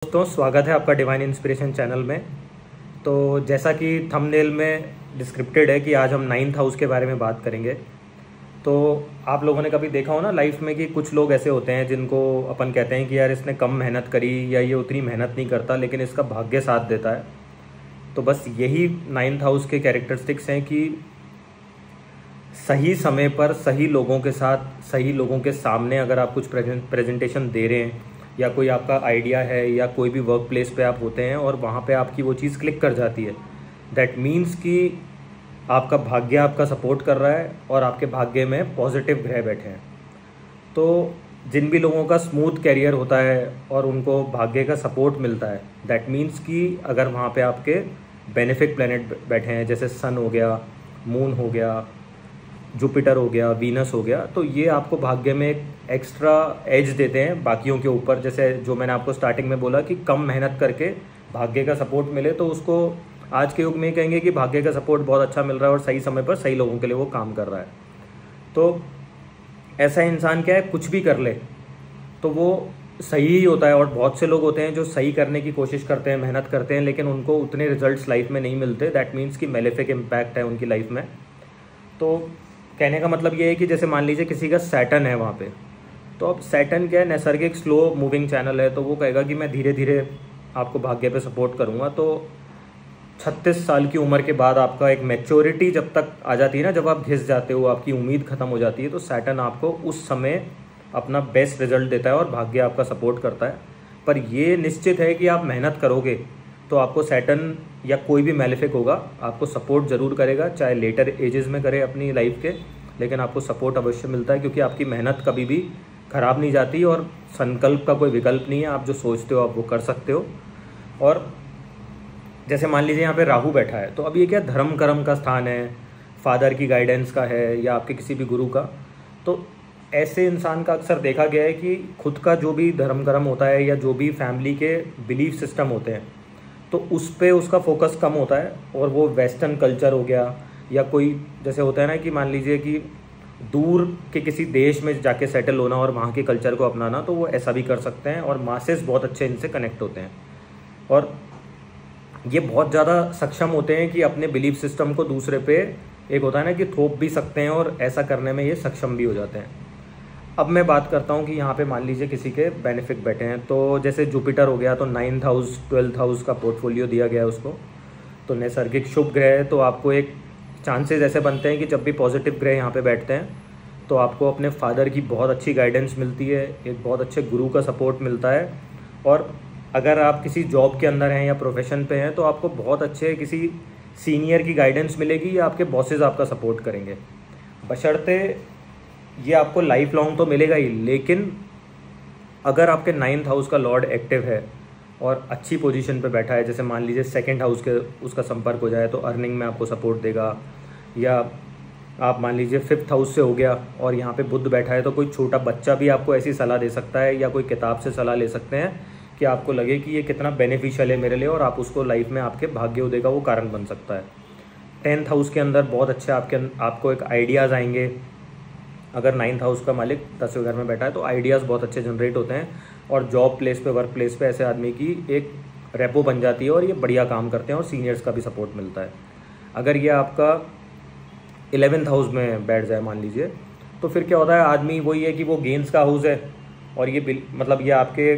दोस्तों, स्वागत है आपका डिवाइन इंस्पिरेशन चैनल में। तो जैसा कि थंबनेल में डिस्क्रिप्टेड है कि आज हम 9th हाउस के बारे में बात करेंगे। तो आप लोगों ने कभी देखा हो ना लाइफ में कि कुछ लोग ऐसे होते हैं जिनको अपन कहते हैं कि यार इसने कम मेहनत करी या ये उतनी मेहनत नहीं करता, लेकिन इसका भाग्य साथ देता है। तो बस यही 9th हाउस के कैरेक्टरिस्टिक्स हैं कि सही समय पर सही लोगों के साथ सही लोगों के सामने अगर आप कुछ प्रेजेंटेशन दे रहे हैं या कोई आपका आइडिया है या कोई भी वर्क प्लेस पे आप होते हैं और वहाँ पे आपकी वो चीज़ क्लिक कर जाती है, दैट मीन्स कि आपका भाग्य आपका सपोर्ट कर रहा है और आपके भाग्य में पॉजिटिव ग्रह बैठे हैं। तो जिन भी लोगों का स्मूथ कैरियर होता है और उनको भाग्य का सपोर्ट मिलता है, दैट मीन्स कि अगर वहाँ पे आपके बेनिफिक प्लैनेट बैठे हैं, जैसे सन हो गया, मून हो गया, जुपिटर हो गया, वीनस हो गया, तो ये आपको भाग्य में एक एक्स्ट्रा एज देते हैं बाकियों के ऊपर। जैसे जो मैंने आपको स्टार्टिंग में बोला कि कम मेहनत करके भाग्य का सपोर्ट मिले, तो उसको आज के युग में कहेंगे कि भाग्य का सपोर्ट बहुत अच्छा मिल रहा है और सही समय पर सही लोगों के लिए वो काम कर रहा है। तो ऐसा इंसान क्या है, कुछ भी कर ले तो वो सही ही होता है। और बहुत से लोग होते हैं जो सही करने की कोशिश करते हैं, मेहनत करते हैं, लेकिन उनको उतने रिजल्ट्स लाइफ में नहीं मिलते। दैट मीन्स कि मेलेफिक इम्पैक्ट है उनकी लाइफ में। तो कहने का मतलब ये है कि जैसे मान लीजिए किसी का सैटर्न है वहाँ पे, तो अब सैटर्न क्या है, नैसर्गिक स्लो मूविंग चैनल है, तो वो कहेगा कि मैं धीरे धीरे आपको भाग्य पे सपोर्ट करूँगा। तो 36 साल की उम्र के बाद आपका एक मैच्योरिटी जब तक आ जाती है ना, जब आप घिस जाते हो, आपकी उम्मीद खत्म हो जाती है, तो सैटर्न आपको उस समय अपना बेस्ट रिजल्ट देता है और भाग्य आपका सपोर्ट करता है। पर ये निश्चित है कि आप मेहनत करोगे तो आपको सैटर्न या कोई भी मैलेफिक होगा आपको सपोर्ट ज़रूर करेगा, चाहे लेटर एजेस में करे अपनी लाइफ के, लेकिन आपको सपोर्ट अवश्य मिलता है, क्योंकि आपकी मेहनत कभी भी ख़राब नहीं जाती और संकल्प का कोई विकल्प नहीं है। आप जो सोचते हो आप वो कर सकते हो। और जैसे मान लीजिए यहाँ पे राहु बैठा है, तो अब ये क्या धर्म कर्म का स्थान है, फादर की गाइडेंस का है या आपके किसी भी गुरु का। तो ऐसे इंसान का अक्सर देखा गया है कि खुद का जो भी धर्म कर्म होता है या जो भी फैमिली के बिलीफ सिस्टम होते हैं, तो उस पर उसका फोकस कम होता है और वो वेस्टर्न कल्चर हो गया या कोई जैसे होता है ना कि मान लीजिए कि दूर के किसी देश में जाके सेटल होना और वहाँ के कल्चर को अपनाना, तो वो ऐसा भी कर सकते हैं और मासेस बहुत अच्छे इनसे कनेक्ट होते हैं और ये बहुत ज़्यादा सक्षम होते हैं कि अपने बिलीफ सिस्टम को दूसरे पे एक होता है ना कि थोप भी सकते हैं और ऐसा करने में ये सक्षम भी हो जाते हैं। अब मैं बात करता हूँ कि यहाँ पे मान लीजिए किसी के बेनिफिक बैठे हैं, तो जैसे जुपिटर हो गया, तो 9th हाउस 12th हाउस का पोर्टफोलियो दिया गया है उसको। तो नैसर्गिक शुभ ग्रह है, तो आपको एक चांसेस ऐसे बनते हैं कि जब भी पॉजिटिव ग्रह यहाँ पे बैठते हैं तो आपको अपने फादर की बहुत अच्छी गाइडेंस मिलती है, एक बहुत अच्छे गुरु का सपोर्ट मिलता है। और अगर आप किसी जॉब के अंदर हैं या प्रोफेशन पे हैं, तो आपको बहुत अच्छे किसी सीनियर की गाइडेंस मिलेगी या आपके बॉसेस आपका सपोर्ट करेंगे। बशर्ते ये आपको लाइफ लॉन्ग तो मिलेगा ही, लेकिन अगर आपके 9th हाउस का लॉर्ड एक्टिव है और अच्छी पोजीशन पे बैठा है, जैसे मान लीजिए 2nd हाउस के उसका संपर्क हो जाए, तो अर्निंग में आपको सपोर्ट देगा। या आप मान लीजिए 5th हाउस से हो गया और यहाँ पे बुध बैठा है, तो कोई छोटा बच्चा भी आपको ऐसी सलाह दे सकता है या कोई किताब से सलाह ले सकते हैं कि आपको लगे कि ये कितना बेनिफिशियल है मेरे लिए और आप उसको लाइफ में आपके भाग्योदय का वो कारण बन सकता है। 10th हाउस के अंदर बहुत अच्छे आपको एक आइडियाज़ आएंगे। अगर 9th हाउस का मालिक 10वें घर में बैठा है तो आइडियाज़ बहुत अच्छे जनरेट होते हैं और जॉब प्लेस पे, वर्क प्लेस पे ऐसे आदमी की एक रेपो बन जाती है और ये बढ़िया काम करते हैं और सीनियर्स का भी सपोर्ट मिलता है। अगर ये आपका 11th हाउस में बैठ जाए मान लीजिए, तो फिर क्या होता है, आदमी वही है कि वो गेंस का हाउस है और ये मतलब ये आपके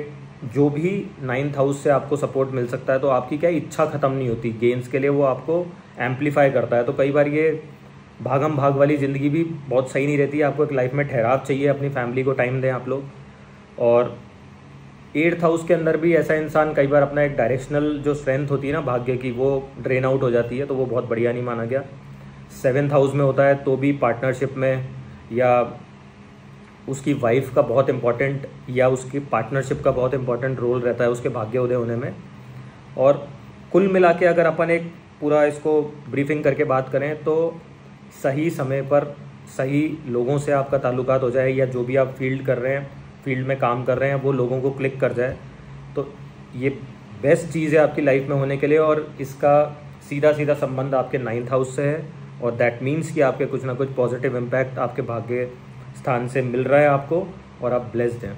जो भी 9th हाउस से आपको सपोर्ट मिल सकता है, तो आपकी क्या इच्छा ख़त्म नहीं होती गेंस के लिए, वो आपको एम्पलीफाई करता है। तो कई बार ये भागम भाग वाली ज़िंदगी भी बहुत सही नहीं रहती है, आपको एक लाइफ में ठहराव चाहिए, अपनी फैमिली को टाइम दें आप लोग। और 8th हाउस के अंदर भी ऐसा इंसान कई बार अपना एक डायरेक्शनल जो स्ट्रेंथ होती है ना भाग्य की, वो ड्रेन आउट हो जाती है, तो वो बहुत बढ़िया नहीं माना गया। 7th हाउस में होता है तो भी पार्टनरशिप में या उसकी वाइफ का बहुत इंपॉर्टेंट या उसकी पार्टनरशिप का बहुत इंपॉर्टेंट रोल रहता है उसके भाग्योदय होने में। और कुल मिला के अगर अपन एक पूरा इसको ब्रीफिंग करके बात करें, तो सही समय पर सही लोगों से आपका ताल्लुकात हो जाए या जो भी आप फील्ड में काम कर रहे हैं वो लोगों को क्लिक कर जाए, तो ये बेस्ट चीज़ है आपकी लाइफ में होने के लिए। और इसका सीधा सीधा संबंध आपके 9th हाउस से है और दैट मीन्स कि आपके कुछ ना कुछ पॉजिटिव इम्पैक्ट आपके भाग्य स्थान से मिल रहा है आपको और आप ब्लेस्ड हैं।